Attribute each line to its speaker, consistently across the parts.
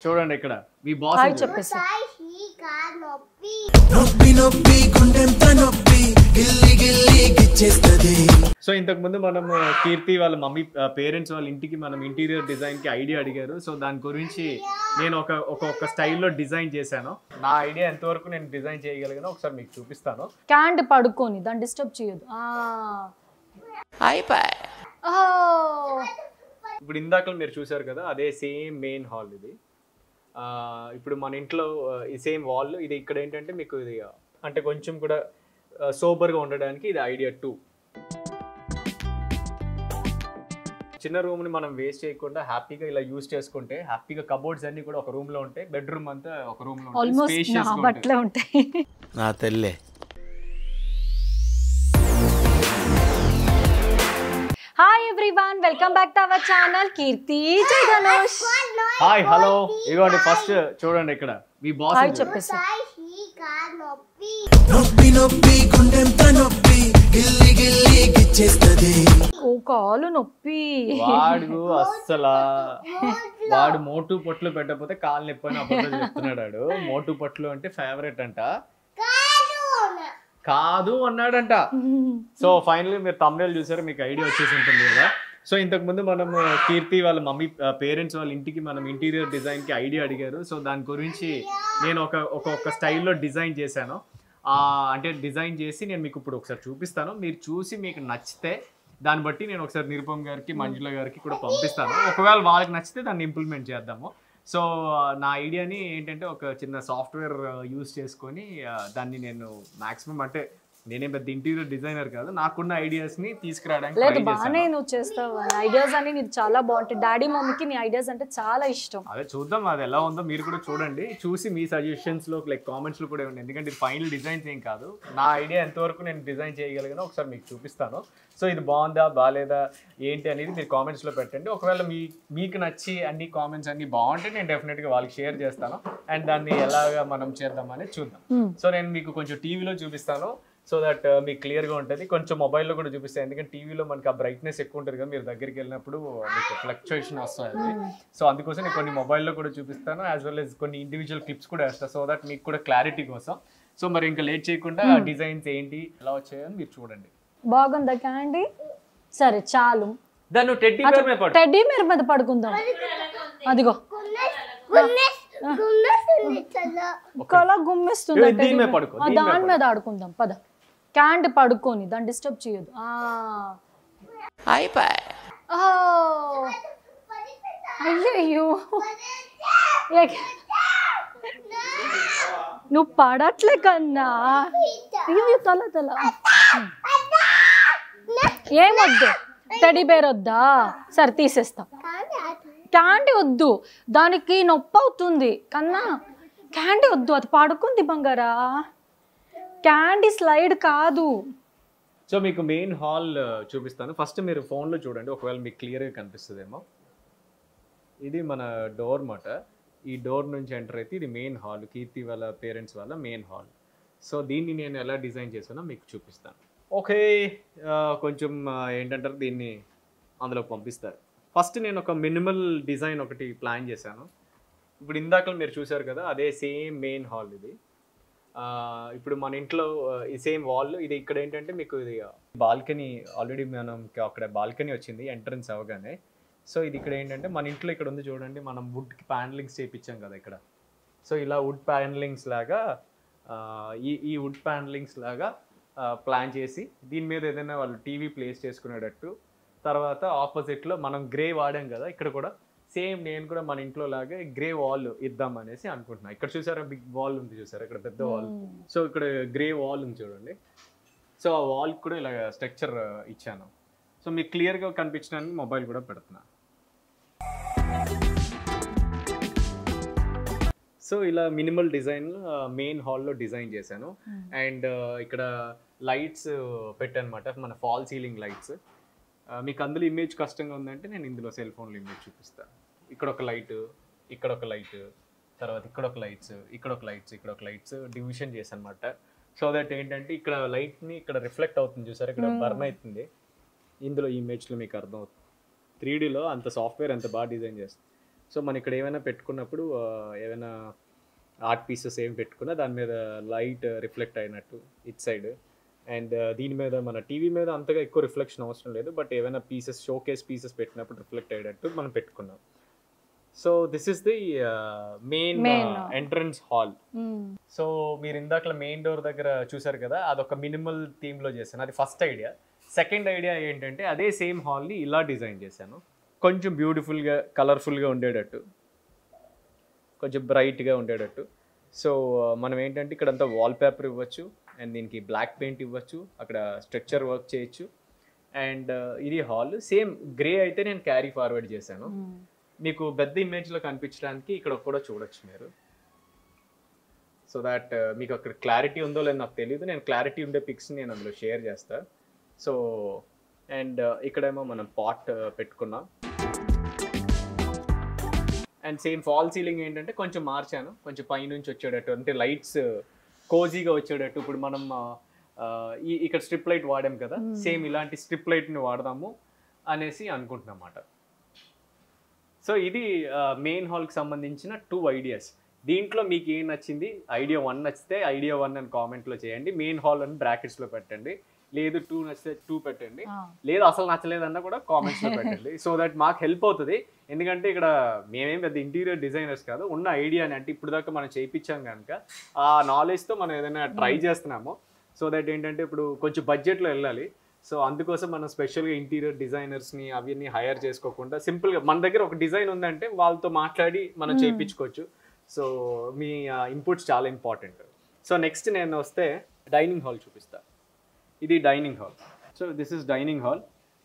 Speaker 1: చూడండి ఇక్కడ మీ boss
Speaker 2: hi చెప్పేసి
Speaker 1: సో ఇంతకు ముందు మనం కీర్తి వాళ్ళ మమ్మీ పేరెంట్స్ వాళ్ళ ఇంటికి మనం ఇంటీరియర్ డిజైన్ కి ఐడియా అడిగారు. సో దాని గురించి నేను ఒక స్టైల్లో డిజైన్ చేశాను. నా ఐడియా ఎంతవరకు నేను డిజైన్ చేయగలిగానో ఒకసారి మీకు చూపిస్తాను.
Speaker 2: క్యాండ్ పడుకొని దాన్ని డిస్టర్బ్ చేయదు.
Speaker 1: ఇప్పుడు ఇందాక మీరు చూసారు కదా, అదే సేమ్ మెయిన్ హాల్ ఇది. ఇప్పుడు మన ఇంట్లో ఈ సేమ్ వాల్ ఇది. ఇక్కడ ఏంటంటే మీకు ఇది అంటే కొంచెం కూడా సోబర్గా ఉండడానికి ఇది ఐడియా 2. చిన్న రూమ్ని మనం వేస్ట్ చేయకుండా హ్యాపీగా ఇలా యూజ్ చేసుకుంటే హ్యాపీగా కబోర్డ్స్ అన్ని కూడా ఒక రూమ్ లో ఉంటాయి, బెడ్రూమ్ అంతా ఒక రూమ్ లో
Speaker 2: ఉంటాయి.
Speaker 3: నా తెల్లే.
Speaker 2: Hi everyone, welcome back to our channel Keerthi Jai Dhanush.
Speaker 1: Hi hello, ఇదిగోండి ఫస్ట్ చూడండి ఇక్కడ మీ బాస్.
Speaker 2: హాయ్ చెప్పేసి ఓ కాలు నొప్పి.
Speaker 1: వాడు మోటు పొట్లు పెట్టకపోతే కాలు నొప్పి అని అబద్ధం చెప్తున్నాడు. మోటు పొట్లు అంటే ఫేవరెట్ అంట, కాదు అన్నాడంట. సో ఫైనల్లీ మీరు తమ్నేల్ చూసారు, మీకు ఐడియా వచ్చేసి ఉంటుంది కదా. సో ఇంతకు ముందు మనం కీర్తి వాళ్ళ మమ్మీ పేరెంట్స్ వాళ్ళ ఇంటికి మనం ఇంటీరియర్ డిజైన్ కి ఐడియా అడిగారు. సో దాని గురించి నేను ఒక స్టైల్లో డిజైన్ చేశాను. అంటే డిజైన్ చేసి నేను మీకు ఇప్పుడు ఒకసారి చూపిస్తాను. మీరు చూసి మీకు నచ్చితే దాన్ని బట్టి నేను ఒకసారి నిరుపమ్ గారికి మంజుల గారికి కూడా పంపిస్తాను. ఒకవేళ వాళ్ళకి నచ్చితే దాన్ని ఇంప్లిమెంట్ చేద్దాము. సో నా ఐడియాని ఏంటంటే ఒక చిన్న సాఫ్ట్వేర్ యూజ్ చేసుకొని దాన్ని నేను మాక్సిమం, అంటే నేనేం పెద్ద ఇంటీరియర్ డిజైనర్ కాదు, నాకున్న ఐడియాస్ని తీసుకురావడానికి
Speaker 2: లేదు. బాగానే నువ్వు చేస్తావు, ఐడియాస్ అని నీకు చాలా బాగుంటాయి. డాడీ మమ్మీకి నీ ఐడియాస్ అంటే చాలా ఇష్టం.
Speaker 1: అదే చూద్దాం అది ఎలా ఉందో, మీరు కూడా చూడండి. చూసి మీ సజెషన్స్లో లైక్ కామెంట్స్లో కూడా ఇవ్వండి. ఎందుకంటే ఇది ఫైనల్ డిజైన్స్ ఏం కాదు. నా ఐడియా ఎంతవరకు నేను డిజైన్ చేయగలిగానో ఒకసారి మీకు చూపిస్తాను. సో ఇది బాగుందా బాగాలేదా ఏంటి అనేది మీరు కామెంట్స్లో పెట్టండి. ఒకవేళ మీకు నచ్చి అన్ని కామెంట్స్ అన్ని బాగుంటే నేను డెఫినెట్గా వాళ్ళకి షేర్ చేస్తాను. అండ్ దాన్ని ఎలాగా మనం చేద్దామని చూద్దాం. సో నేను మీకు కొంచెం టీవీలో చూపిస్తాను, సో దట్ మీకు క్లియర్గా ఉంటుంది. కొంచెం మొబైల్లో కూడా చూపిస్తాను, ఎందుకంటే టీవీలో మనకి ఆ బ్రైట్నెస్ ఎక్కువ ఉంటుంది కదా, మీరు దగ్గరికి వెళ్ళినప్పుడు మీకు ఫ్లక్చుయేషన్ వస్తుంది. సో అందుకోసం నేను కొన్ని మొబైల్లో కూడా చూపిస్తాను, యాజ్ వెల్ యాజ్ కొన్ని ఇండివిజువల్ క్లిప్స్ కూడా వేస్తాను, సో దట్ మీకు కూడా క్లారిటీ కోసం. సో మరి ఇంకా లేట్ చేయకుండా డిజైన్స్ ఏంటి ఎలా వచ్చాయని మీరు చూడండి.
Speaker 2: బాగుందా క్యాండీ? సరే చాలు,
Speaker 1: దాన్ని
Speaker 2: టెడ్డీ మేర మీద పడుకుందాం. అదిగో కళ గుమ్మిస్తుంది, దాని మీద ఆడుకుందాం పద. క్యాండ్ పడుకొని దాన్ని డిస్టర్బ్ చేయదు. అయ్యో నువ్వు పడట్లే కన్నా. తల తల ఏమొద్దు, టెడ్డీ బేర్ వద్దా? సరే తీసేస్తా. క్యాండీ వద్దు, దానికి నొప్పి అవుతుంది కన్నా. క్యాండీ వద్దు, అది పడుకుంది బంగారా. క్యాండీ స్లైడ్ కాదు.
Speaker 1: సో మీకు మెయిన్ హాల్ చూపిస్తాను. ఫస్ట్ మీరు ఫోన్లో చూడండి, ఒకవేళ మీకు క్లియర్గా కనిపిస్తుందేమో. ఇది మన డోర్ మాట. ఈ డోర్ నుంచి ఎంటర్ అయితే ఇది మెయిన్ హాల్, కీర్తి వాళ్ళ పేరెంట్స్ వాళ్ళ మెయిన్ హాల్. సో దీన్ని నేను ఎలా డిజైన్ చేశానో మీకు చూపిస్తాను. ఓకే, కొంచెం ఏంటంటారు, దీన్ని అందులో పంపిస్తారు. ఫస్ట్ నేను ఒక మినిమల్ డిజైన్ ఒకటి ప్లాన్ చేశాను. ఇప్పుడు ఇందాక మీరు చూసారు కదా, అదే సేమ్ మెయిన్ హాల్ ఇది. ఇప్పుడు మన ఇంట్లో ఈ సేమ్ వాల్ ఇది. ఇక్కడ ఏంటంటే మీకు ఇది బాల్కనీ, ఆల్రెడీ మనం అక్కడ బాల్కనీ వచ్చింది ఎంట్రన్స్ అవ్వగానే. సో ఇది ఇక్కడ ఏంటంటే మన ఇంట్లో ఇక్కడ ఉంది చూడండి, మనం వుడ్కి ప్యానలింగ్స్ చేయించాం కదా ఇక్కడ. సో ఇలా వుడ్ ప్యానలింగ్స్ లాగా ఈ వుడ్ ప్యానలింగ్స్ లాగా ప్లాన్ చేసి దీని మీద ఏదైనా వాళ్ళు టీవీ ప్లేస్ చేసుకునేటట్టు. తర్వాత ఆపోజిట్లో మనం గ్రే వాడాం కదా, ఇక్కడ కూడా సేమ్ నేను కూడా మన ఇంట్లో లాగే గ్రే వాల్ ఇద్దాం అనేసి అనుకుంటున్నా. ఇక్కడ చూసారా బిగ్ వాల్ ఉంది, చూసారా ఇక్కడ పెద్ద వాల్. సో ఇక్కడ గ్రే వాల్ ఉంది చూడండి. సో ఆ వాల్ కూడా ఇలా స్ట్రక్చర్ ఇచ్చాను. సో మీకు క్లియర్గా కనిపించడానికి మొబైల్ కూడా పెడుతున్నా. సో ఇలా మినిమల్ డిజైన్ మెయిన్ హాల్లో డిజైన్ చేశాను. అండ్ ఇక్కడ లైట్స్ పెట్టానమాట, మన ఫాల్ సీలింగ్ లైట్స్. మీకు అందులో ఇమేజ్ కష్టంగా ఉందంటే నేను ఇందులో సెల్ ఫోన్లో ఇమేజ్ చూపిస్తాను. ఇక్కడ ఒక లైట్, ఇక్కడ ఒక లైట్, తర్వాత ఇక్కడ ఒక లైట్స్, ఇక్కడ ఒక లైట్స్, ఇక్కడ ఒక లైట్స్ డివిజన్ చేశాను అనమాట. సో దట్ ఏంటంటే ఇక్కడ లైట్ని ఇక్కడ రిఫ్లెక్ట్ అవుతుంది చూసారు, ఇక్కడ బర్న్ అవుతుంది. ఇందులో ఇమేజ్లో మీకు అర్థమవుతుంది 3Dలో అంత సాఫ్ట్వేర్ ఎంత బాగా డిజైన్ చేస్తుంది. సో మనం ఇక్కడ ఏమైనా పెట్టుకున్నప్పుడు ఏమైనా ఆర్ట్ పీసెస్ ఏమి పెట్టుకున్నా దాని మీద లైట్ రిఫ్లెక్ట్ అయినట్టు ఇట్ సైడ్. అండ్ దీని మీద మన టీవీ మీద అంతగా ఎక్కువ రిఫ్లెక్షన్ అవసరం లేదు, బట్ ఏమైనా పీసెస్ షోకేస్ పీసెస్ పెట్టినప్పుడు రిఫ్లెక్ట్ అయ్యేటట్టు మనం పెట్టుకున్నాం. So this is the main entrance hall. So మీరు ఇందాక మెయిన్ డోర్ దగ్గర చూసారు కదా, అదొక మినిమల్ థీమ్లో చేశాను, అది ఫస్ట్ ఐడియా. సెకండ్ ఐడియా ఏంటంటే అదే సేమ్ హాల్ని ఇలా డిజైన్ చేశాను, కొంచెం బ్యూటిఫుల్గా కలర్ఫుల్గా ఉండేటట్టు, కొంచెం బ్రైట్గా ఉండేటట్టు. సో మనం ఏంటంటే ఇక్కడ అంతా వాల్ పేపర్ ఇవ్వచ్చు, అండ్ దీనికి బ్లాక్ పెయింట్ ఇవ్వచ్చు, అక్కడ స్ట్రక్చర్ వర్క్ చేయొచ్చు. అండ్ ఇది హాల్ సేమ్ గ్రే అయితే నేను క్యారీ ఫార్వర్డ్ చేశాను. మీకు పెద్ద ఇమేజ్లో కనిపించడానికి ఇక్కడ కూడా చూడొచ్చు మీరు. సో దాట్ మీకు అక్కడ క్లారిటీ ఉందో లేదో నాకు తెలియదు, నేను క్లారిటీ ఉండే పిక్స్ నేను అందులో షేర్ చేస్తాను. సో అండ్ ఇక్కడేమో మనం పాట్ పెట్టుకున్నాం. అండ్ సేమ్ ఫాల్ సీలింగ్ ఏంటంటే కొంచెం మార్చాను, కొంచెం పైనుంచి వచ్చేటట్టు, అంటే లైట్స్ కోజీగా వచ్చేటట్టు. ఇప్పుడు మనం ఇక్కడ స్ట్రిప్ లైట్ వాడాం కదా, సేమ్ ఇలాంటి స్ట్రిప్ లైట్ని వాడదాము అనేసి అనుకుంటున్నాం అన్నమాట. సో ఇది మెయిన్ హాల్కి సంబంధించిన 2 ఐడియాస్. దీంట్లో మీకు ఏం నచ్చింది, ఐడియా 1 నచ్చితే ఐడియా 1 అని కామెంట్లో చేయండి, మెయిన్ హాల్ అని బ్రాకెట్స్లో పెట్టండి. లేదు 2 నచ్చితే 2 పెట్టండి, లేదు అసలు నచ్చలేదన్నా కూడా కామెంట్స్లో పెట్టండి. సో దట్ మాకు హెల్ప్ అవుతుంది. ఎందుకంటే ఇక్కడ మేమేం పెద్ద ఇంటీరియర్ డిజైనర్స్ కాదు, ఉన్న ఐడియాని అంటే ఇప్పుడు దాకా మనం చేయించాం కనుక ఆ నాలెడ్జ్తో మనం ఏదైనా ట్రై చేస్తున్నాము. సో దట్ ఏంటంటే ఇప్పుడు కొంచెం బడ్జెట్లో వెళ్ళాలి. సో అందుకోసం మనం స్పెషల్గా ఇంటీరియర్ డిజైనర్స్ని అవన్నీ హైర్ చేసుకోకుండా సింపుల్గా మన దగ్గర ఒక డిజైన్ ఉందంటే వాళ్ళతో మాట్లాడి మనం చేయించుకోవచ్చు. సో మీ ఇన్పుట్స్ చాలా ఇంపార్టెంట్. సో నెక్స్ట్ నేను వస్తే డైనింగ్ హాల్ చూపిస్తా. ఇది dining hall. So this is dining hall.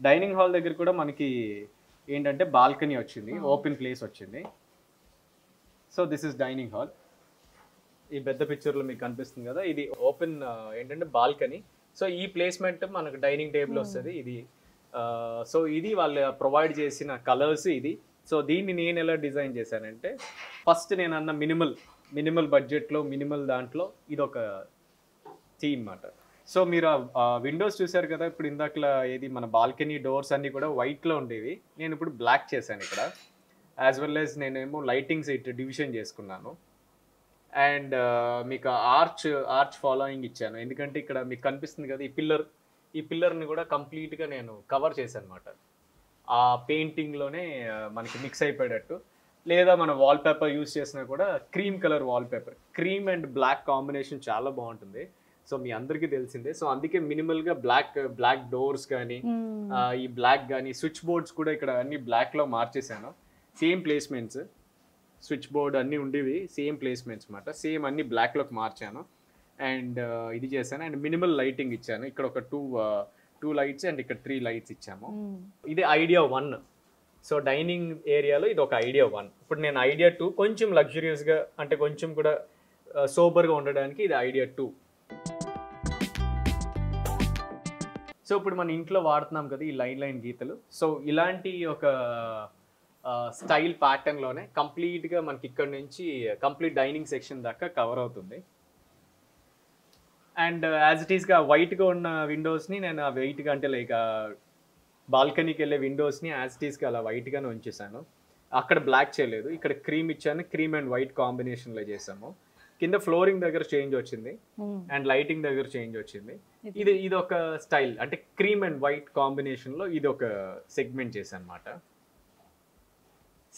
Speaker 1: Dining hall దగ్గర కూడా మనకి ఏంటంటే బాల్కనీ వచ్చింది, ఓపెన్ ప్లేస్ వచ్చింది. So this is dining hall. ఈ పెద్ద పిక్చర్లో మీకు కనిపిస్తుంది కదా, ఇది ఓపెన్ ఏంటంటే బాల్కనీ. సో ఈ ప్లేస్మెంట్ మనకు డైనింగ్ టేబుల్ వస్తుంది ఇది. సో ఇది వాళ్ళు ప్రొవైడ్ చేసిన కలర్స్ ఇది. సో దీన్ని నేను ఎలా డిజైన్ చేశానంటే ఫస్ట్ నేను అన్న మినిమల్ బడ్జెట్లో మినిమల్ దాంట్లో ఇది ఒక థీమ్ అన్నమాట. సో మీరు విండోస్ చూసారు కదా, ఇప్పుడు ఇందాకలా ఏది మన బాల్కనీ డోర్స్ అన్నీ కూడా వైట్లో ఉండేవి, నేను ఇప్పుడు బ్లాక్ చేశాను ఇక్కడ. యాజ్ వెల్ యాజ్ నేనేమో లైటింగ్స్ ఇటు డివిజన్ చేసుకున్నాను. అండ్ మీకు ఆర్చ్ ఫాలోయింగ్ ఇచ్చాను, ఎందుకంటే ఇక్కడ మీకు కనిపిస్తుంది కదా ఈ పిల్లర్ని కూడా కంప్లీట్గా నేను కవర్ చేశాను అనమాట. ఆ పెయింటింగ్లోనే మనకి మిక్స్ అయిపోయేటట్టు. లేదా మన వాల్ పేపర్ యూస్ చేసినా కూడా cream colour wallpaper, cream and black combination చాలా బాగుంటుంది. సో మీ అందరికీ తెలిసిందే. సో అందుకే మినిమల్గా బ్లాక్ డోర్స్ కానీ ఈ బ్లాక్ కానీ స్విచ్ బోర్డ్స్ కూడా ఇక్కడ అన్ని బ్లాక్లో మార్చేసాను. సేమ్ ప్లేస్మెంట్స్, స్విచ్ బోర్డ్ అన్నీ ఉండేవి సేమ్ ప్లేస్మెంట్స్ అనమాట, సేమ్ అన్ని బ్లాక్లోకి మార్చాను. అండ్ ఇది చేశాను. అండ్ మినిమల్ లైటింగ్ ఇచ్చాను, ఇక్కడ ఒక టూ లైట్స్ అండ్ ఇక్కడ 3 లైట్స్ ఇచ్చాము. ఇది ఐడియా 1. సో డైనింగ్ ఏరియాలో ఇది ఒక ఐడియా 1. ఇప్పుడు నేను ఐడియా 2 కొంచెం లగ్జరియస్గా అంటే కొంచెం కూడా సోబర్గా ఉండడానికి ఇది ఐడియా 2. సో ఇప్పుడు మన ఇంట్లో వాడుతున్నాం కదా ఈ లైన్ గీతలు. సో ఇలాంటి ఒక స్టైల్ ప్యాటర్న్లోనే కంప్లీట్గా మనకి ఇక్కడ నుంచి కంప్లీట్ డైనింగ్ సెక్షన్ దాకా కవర్ అవుతుంది. అండ్ యాజ్ ఇట్ ఈస్గా వైట్గా ఉన్న విండోస్ని నేను వైట్గా అంటే లైక్ బాల్కనీకి వెళ్ళే విండోస్ని యాజ్ ఇట్ ఈస్గా అలా వైట్గానే ఉంచేసాను. అక్కడ బ్లాక్ చేయలేదు, ఇక్కడ క్రీమ్ ఇచ్చాను, క్రీమ్ అండ్ వైట్ కాంబినేషన్లో చేసాము. కింద ఫ్లోరింగ్ దగ్గర చేంజ్ వచ్చింది అండ్ లైటింగ్ దగ్గర చేంజ్ వచ్చింది. ఇది ఒక స్టైల్ అంటే క్రీమ్ అండ్ వైట్ కాంబినేషన్లో ఇది ఒక సెగ్మెంట్ చేశాను అనమాట.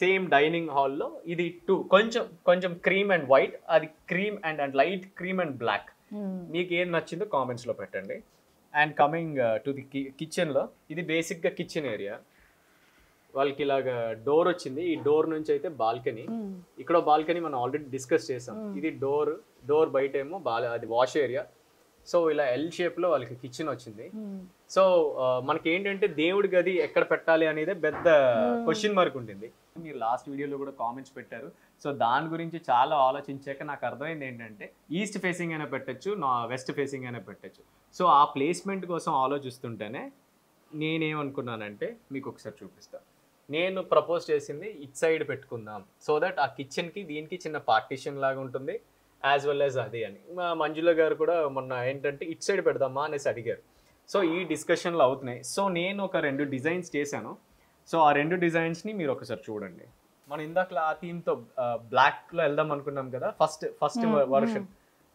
Speaker 1: సేమ్ డైనింగ్ హాల్లో ఇది 2 కొంచెం క్రీమ్ అండ్ వైట్, అది cream and light cream and black. మీకు ఏం నచ్చిందో కామెంట్స్లో పెట్టండి. అండ్ కమింగ్ టు ది కిచెన్లో, ఇది బేసిక్గా కిచెన్ ఏరియా. వాళ్ళకి ఇలాగ డోర్ వచ్చింది, ఈ డోర్ నుంచి అయితే బాల్కనీ. ఇక్కడ బాల్కనీ మనం ఆల్రెడీ డిస్కస్ చేసాం. ఇది డోర్ బయట ఏమో అది వాష్ ఏరియా. సో ఇలా ఎల్ షేప్లో వాళ్ళకి కిచెన్ వచ్చింది. సో మనకి ఏంటంటే దేవుడి గది ఎక్కడ పెట్టాలి అనేది పెద్ద క్వశ్చన్ మార్క్ ఉంటుంది. మీరు లాస్ట్ వీడియోలో కూడా కామెంట్స్ పెట్టారు. సో దాని గురించి చాలా ఆలోచించాక నాకు అర్థమైంది ఏంటంటే ఈస్ట్ ఫేసింగ్ అయినా పెట్టచ్చు, వెస్ట్ ఫేసింగ్ అయినా పెట్టచ్చు. సో ఆ ప్లేస్మెంట్ కోసం ఆలోచిస్తుంటేనే నేనేమనుకున్నానంటే మీకు ఒకసారి చూపిస్తాను. నేను ప్రపోజ్ చేసింది ఇట్ సైడ్ పెట్టుకుందాం, సో దట్ ఆ కిచెన్కి దీనికి చిన్న పార్టీషన్ లాగా ఉంటుంది యాజ్ వెల్ యాజ్ అది అని. మా మంజుల గారు కూడా మొన్న ఏంటంటే ఇట్ సైడ్ పెడదామా అనేసి అడిగారు. సో ఈ డిస్కషన్లు అవుతున్నాయి. సో నేను ఒక 2 డిజైన్స్ చేశాను. సో ఆ 2 డిజైన్స్ని మీరు ఒకసారి చూడండి. మనం ఇందాక ఆ థీమ్తో బ్లాక్లో వెళ్దాం అనుకున్నాం కదా, ఫస్ట్ వర్షన్.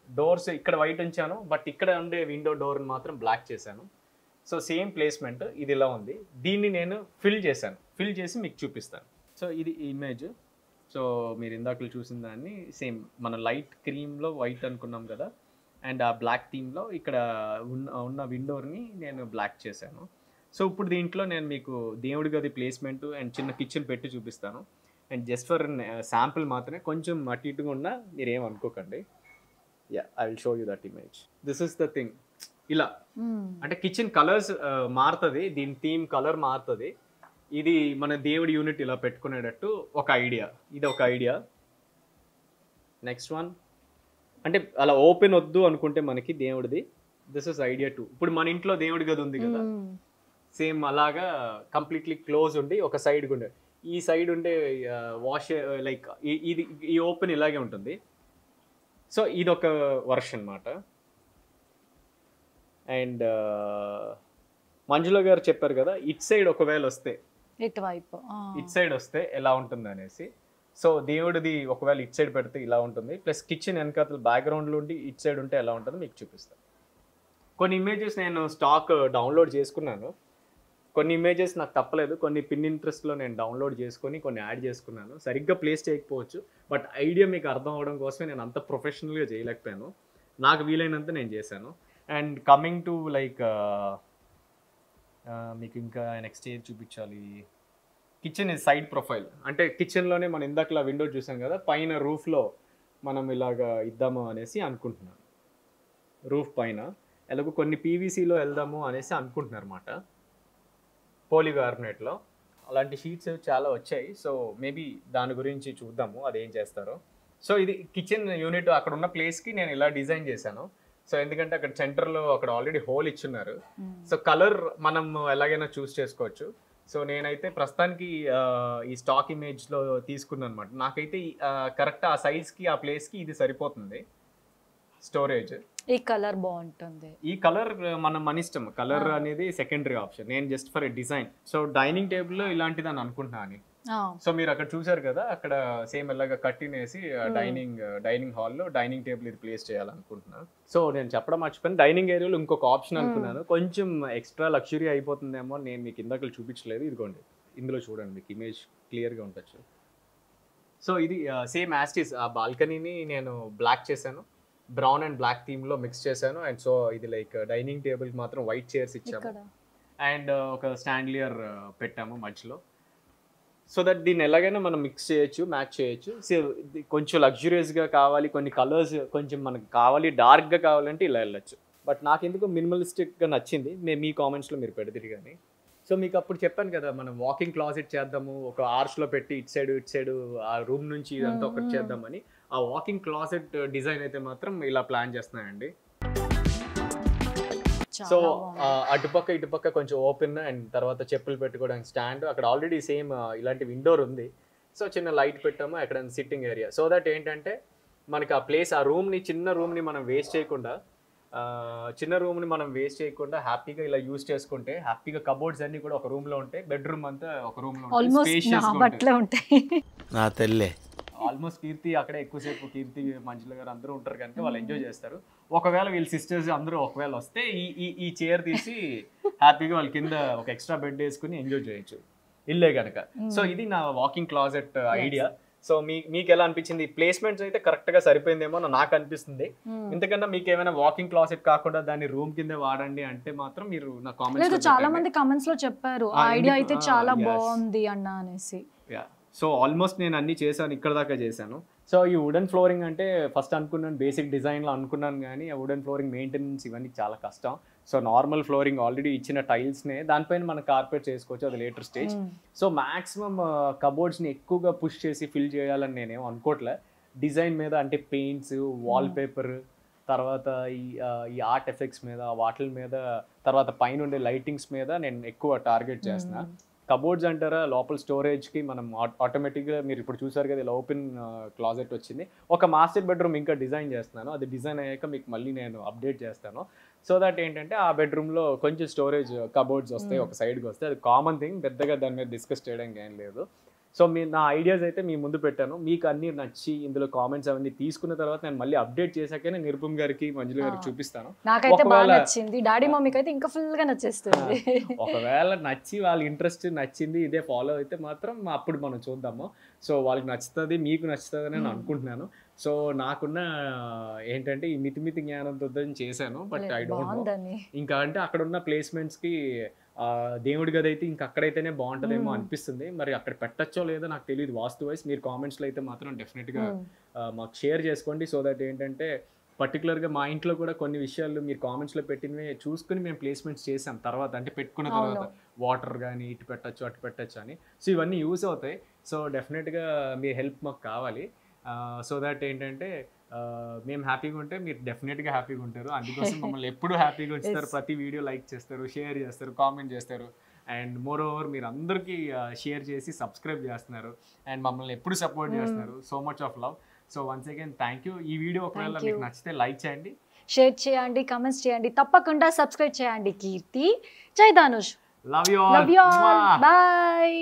Speaker 1: డోర్స్ ఇక్కడ వైట్ ఉంచాను, బట్ ఇక్కడ ఉండే విండో డోర్ని మాత్రం బ్లాక్ చేశాను. సో సేమ్ ప్లేస్మెంట్ ఇది ఇలా ఉంది. దీన్ని నేను ఫిల్ చేసి మీకు చూపిస్తాను. సో ఇది ఇమేజ్. సో మీరు ఇందాకలు చూసిన దాన్ని సేమ్ మన లైట్ క్రీమ్లో వైట్ అనుకున్నాం కదా, అండ్ ఆ బ్లాక్ థీమ్లో ఇక్కడ ఉన్న విండోని నేను బ్లాక్ చేశాను. సో ఇప్పుడు దీంట్లో నేను మీకు దేవుడి గది ప్లేస్మెంట్ అండ్ చిన్న కిచెన్ పెట్టి చూపిస్తాను. అండ్ జస్ట్ ఫర్ శాంపుల్ మాత్రమే, కొంచెం అటు ఇటుగా ఉన్నా మీరు ఏమనుకోకండి. I will show you that image. This is the thing. ఇలా అంటే కిచెన్ కలర్స్ మారుతుంది, దీని థీమ్ కలర్ మారుతుంది. ఇది మన దేవుడి యూనిట్ ఇలా పెట్టుకునేటట్టు ఒక ఐడియా, ఇది ఒక ఐడియా. నెక్స్ట్ వన్ అంటే అలా ఓపెన్ వద్దు అనుకుంటే మనకి దేవుడిది, దిస్ ఇస్ ఐడియా 2. ఇప్పుడు మన ఇంట్లో దేవుడి గది ఉంది కదా, సేమ్ అలాగా కంప్లీట్లీ క్లోజ్ ఉండి ఒక సైడ్ ఉండే, ఈ సైడ్ ఉండే వాష్ లైక్ ఇది ఈ ఓపెన్ ఇలాగే ఉంటుంది. సో ఇది ఒక వర్షన్ అన్నమాట. అండ్ మంజుల గారు చెప్పారు కదా, ఇట్ సైడ్ ఒకవేళ వస్తే,
Speaker 2: ఇటువైపు
Speaker 1: ఇట్ సైడ్ వస్తే ఎలా ఉంటుంది అనేసి. సో దేవుడిది ఒకవేళ ఇట్ సైడ్ పెడితే ఇలా ఉంటుంది, ప్లస్ కిచెన్ వెనకాల బ్యాక్గ్రౌండ్లో ఉండి ఇట్ సైడ్ ఉంటే ఎలా ఉంటుందో మీకు చూపిస్తాను. కొన్ని ఇమేజెస్ నేను స్టాక్ డౌన్లోడ్ చేసుకున్నాను, కొన్ని ఇమేజెస్ నాకు తప్పలేదు, కొన్ని Pinterestలో నేను డౌన్లోడ్ చేసుకొని కొన్ని యాడ్ చేసుకున్నాను. సరిగ్గా ప్లేస్ చేయకపోవచ్చు, బట్ ఐడియా మీకు అర్థం అవడం కోసమే నేను అంత ప్రొఫెషనల్గా చేయలేకపోయాను, నాకు వీలైనంత నేను చేశాను. అండ్ కమింగ్ టు లైక్ మీకు ఇంకా నెక్స్ట్ ఏది చూపించాలి, కిచెన్ ఇస్ సైడ్ ప్రొఫైల్. అంటే కిచెన్లోనే మనం ఇందాకలా విండో చూసాం కదా, పైన రూఫ్లో మనం ఇలాగా ఇద్దాము అనేసి అనుకుంటున్నాను. రూఫ్ పైన ఎలాగో కొన్ని పీవీసీలో వెళ్దాము అనేసి అనుకుంటున్నారు అన్నమాట, పోలీకార్బోనేట్లో. అలాంటి షీట్స్ చాలా వచ్చాయి. సో మేబీ దాని గురించి చూద్దాము అదేం చేస్తారో. సో ఇది కిచెన్ యూనిట్ అక్కడ ఉన్న ప్లేస్కి నేను ఇలా డిజైన్ చేశాను. సో ఎందుకంటే అక్కడ సెంటర్లో అక్కడ ఆల్రెడీ హోల్ ఇచ్చున్నారు. సో కలర్ మనం ఎలాగైనా చూస్ చేసుకోవచ్చు. సో నేనైతే ప్రస్తుతానికి ఈ స్టాక్ ఇమేజ్లో తీసుకున్నాను అనమాట. నాకైతే కరెక్ట్ ఆ సైజ్కి ఆ ప్లేస్కి ఇది సరిపోతుంది స్టోరేజ్.
Speaker 2: ఈ కలర్ బాగుంటుంది.
Speaker 1: ఈ కలర్ మన ఇష్టం, కలర్ అనేది సెకండరీ ఆప్షన్. నేను just for design. So dining టేబుల్లో ఇలాంటిది అని అనుకుంటున్నాను. సో మీరు అక్కడ చూసారు కదా, అక్కడ సేమ్ ఎలాగా కట్టినేసి డైనింగ్ హాల్లో డైనింగ్ టేబుల్ ఇది ప్లేస్ చేయాలనుకుంటున్నాను. సో నేను చెప్పడం మర్చిపోయాను, డైనింగ్ ఏరియాలో ఇంకొక ఆప్షన్ అనుకున్నాను. కొంచెం ఎక్స్ట్రా లగ్జరీ అయిపోతుందేమో, నేను మీకు ఇందాక చూపించలేదు. ఇదిగోండి ఇందులో చూడండి, మీకు ఇమేజ్ క్లియర్గా ఉండొచ్చు. సో ఇది సేమ్ యాస్టిస్ ఆ బాల్కనీని నేను బ్లాక్ చేశాను, బ్రౌన్ అండ్ బ్లాక్ థీమ్లో మిక్స్ చేశాను. అండ్ సో ఇది లైక్ డైనింగ్ టేబుల్కి మాత్రం వైట్ చైర్స్ ఇచ్చాము, అండ్ ఒక స్టాండ్లియర్ పెట్టాము మధ్యలో. సో దట్ దీన్ని ఎలాగైనా మనం మిక్స్ చేయొచ్చు, మ్యాచ్ చేయొచ్చు. సో కొంచెం లగ్జూరియస్గా కావాలి, కొన్ని కలర్స్ కొంచెం మనకు కావాలి, డార్క్గా కావాలంటే ఇలా వెళ్ళచ్చు. బట్ నాకు ఎందుకు మినిమలిస్టిక్గా నచ్చింది, మీ కామెంట్స్లో మీరు పెడతారు కానీ. సో మీకు అప్పుడు చెప్పాను కదా, మనం వాకింగ్ క్లాజెట్ చేద్దాము, ఒక ఆర్చ్లో పెట్టి ఇటు సైడ్ ఆ రూమ్ నుంచి ఇదంతా ఒకటి చేద్దామని. ఆ వాకింగ్ క్లాజెట్ డిజైన్ అయితే మాత్రం ఇలా ప్లాన్ చేస్తున్నానండి. సో అటుపక్క ఇటుపక్క కొంచెం ఓపెన్, అండ్ తర్వాత చెప్పులు పెట్టుకోవడానికి స్టాండ్, అక్కడ ఆల్రెడీ సేమ్ ఇలాంటి విండోర్ ఉంది. సో చిన్న లైట్ పెట్టాము అక్కడ సిట్టింగ్ ఏరియా. సో దట్ ఏంటంటే మనకి ఆ ప్లేస్, ఆ రూమ్ని, చిన్న రూమ్ని మనం వేస్ట్ చేయకుండా హ్యాపీగా ఇలా యూజ్ చేసుకుంటే, హ్యాపీగా కబోర్డ్స్ అన్ని కూడా ఒక రూమ్లో ఉంటాయి, బెడ్రూమ్ అంతా ఒక రూమ్లో
Speaker 2: ఉంటాయి.
Speaker 3: నా తెల్లే
Speaker 1: ఆల్మోస్ట్ కీర్తి అక్కడే ఎక్కువసేపు, కీర్తి మంజుల గారు అందరూ ఉంటారు కనుక వాళ్ళు ఎంజాయ్ చేస్తారు. ఒకవేళ వీళ్ళ సిస్టర్స్ అందరూ ఒకవేళ వస్తే ఈ చైర్ తీసి హ్యాపీగా వాళ్ళ కింద ఒక ఎక్స్ట్రా బెడ్ వేసుకుని ఎంజాయ్ చేయొచ్చు ఇల్లే కనుక. సో ఇది నా వాకింగ్ క్లాజెట్ ఐడియా. సో మీకు ఎలా అనిపించింది? ప్లేస్మెంట్స్ అయితే కరెక్ట్ గా సరిపోయిందేమో నాకు అనిపిస్తుంది. ఎందుకంటే మీకు ఏమైనా వాకింగ్ క్లాసెట్ కాకుండా దాన్ని రూమ్ కింద వాడండి అంటే మాత్రం మీరు నా కామెంట్స్,
Speaker 2: చాలా మంది కామెంట్స్ లో చెప్పారు ఐడియా అయితే చాలా బాగుంది అన్న అనేసి.
Speaker 1: సో ఆల్మోస్ట్ నేను అన్ని చేశాను, ఇక్కడ దాకా చేశాను. సో ఈ వుడెన్ ఫ్లోరింగ్ అంటే ఫస్ట్ అనుకున్నాను, బేసిక్ డిజైన్లో అనుకున్నాను, కానీ ఆ వుడెన్ ఫ్లోరింగ్ మెయింటెనెన్స్ ఇవన్నీ చాలా కష్టం. సో నార్మల్ ఫ్లోరింగ్ ఆల్రెడీ ఇచ్చిన టైల్స్నే దానిపైన మనం కార్పెట్ చేసుకోవచ్చు, అది లేటర్ స్టేజ్. సో మ్యాక్సిమం కబోర్డ్స్ని ఎక్కువగా పుష్ చేసి ఫిల్ చేయాలని నేనేం అనుకోవట్లే. డిజైన్ మీద అంటే పెయింట్స్, వాల్ పేపర్, తర్వాత ఈ ఆర్ట్ ఎఫెక్ట్స్ మీద, వాటి మీద, తర్వాత పైన ఉండే లైటింగ్స్ మీద నేను ఎక్కువ టార్గెట్ చేస్తున్నా. కబోర్డ్స్ అంటారా, లోపల స్టోరేజ్కి మనం ఆటోమేటిక్గా మీరు ఇప్పుడు చూసారు కదా ఇలా ఓపెన్ క్లాజెట్ వచ్చింది. ఒక మాస్టర్ బెడ్రూమ్ ఇంకా డిజైన్ చేస్తున్నాను, అది డిజైన్ అయ్యాక మీకు మళ్ళీ నేను అప్డేట్ చేస్తాను. సో దట్ ఏంటంటే ఆ బెడ్రూమ్లో కొంచెం స్టోరేజ్ కబోర్డ్స్ వస్తాయి, ఒక సైడ్కి వస్తాయి, అది కామన్ థింగ్, పెద్దగా దాని మీద డిస్కస్ చేయడానికి ఏం లేదు. సో నా ఐడియాస్ అయితే మీ ముందు పెట్టాను, మీకు అన్ని నచ్చి ఇందులో కామెంట్స్ అవన్నీ తీసుకున్న తర్వాత నేను మళ్ళీ అప్డేట్ చేశాకే నేను నిరుపమ్ గారికి మంజుల గారికి చూపిస్తాను.
Speaker 2: నాకైతే బాగా నచ్చింది, డాడీ మమ్మీకి అయితే ఇంకా ఫుల్ గా నచ్చేస్తుంది.
Speaker 1: ఒకవేళ నచ్చి వాళ్ళ ఇంట్రెస్ట్ నచ్చింది ఇదే ఫాలో అయితే మాత్రం అప్పుడు మనం చూద్దాము. సో వాళ్ళకి నచ్చుతుంది, మీకు నచ్చుతుంది అని నేను అనుకుంటున్నాను. సో నాకున్న ఏంటంటే ఈ మితి జ్ఞానంతో చేశాను, బట్ ఐ డోంట్ నో ఇంకా అంటే అక్కడ ఉన్న ప్లేస్మెంట్స్కి దేవుడి గది అయితే ఇంక అక్కడైతేనే బాగుంటుందేమో అనిపిస్తుంది. మరి అక్కడ పెట్టచ్చో లేదో నాకు తెలియదు వాస్తు వైజ్. మీరు కామెంట్స్లో అయితే మాత్రం డెఫినెట్గా మాకు షేర్ చేసుకోండి. సో దట్ ఏంటంటే పర్టికులర్గా మా ఇంట్లో కూడా కొన్ని విషయాలు మీరు కామెంట్స్లో పెట్టినవి చూసుకుని మేము ప్లేస్మెంట్స్ చేసాం తర్వాత, అంటే పెట్టుకున్న తర్వాత వాటర్ కానీ ఇటు పెట్టచ్చు అటు పెట్టచ్చు అని. సో ఇవన్నీ యూస్ అవుతాయి. సో డెఫినెట్గా మీ హెల్ప్ మాకు కావాలి. సో దట్ ఏంటంటే మేము హ్యాపీగా ఉంటే మీరు డెఫినెట్గా హ్యాపీగా ఉంటారు. అందుకోసం మమ్మల్ని ఎప్పుడు హ్యాపీగా ఉంచుతారు, ప్రతి వీడియో లైక్ చేస్తారు, షేర్ చేస్తారు, కామెంట్ చేస్తారు. అండ్ మోర్ ఓవర్ మీరు అందరికీ షేర్ చేసి సబ్స్క్రైబ్ చేస్తున్నారు అండ్ మమ్మల్ని ఎప్పుడు సపోర్ట్ చేస్తున్నారు. So much of love. So once again thank you. ఈ వీడియో ఒకవేళ మీకు నచ్చితే లైక్ చేయండి,
Speaker 2: షేర్ చేయండి, కామెంట్స్ చేయండి, తప్పకుండా సబ్స్క్రైబ్ చేయండి. Keerthi, Jai Dhanush.
Speaker 1: Love you all.
Speaker 2: Bye.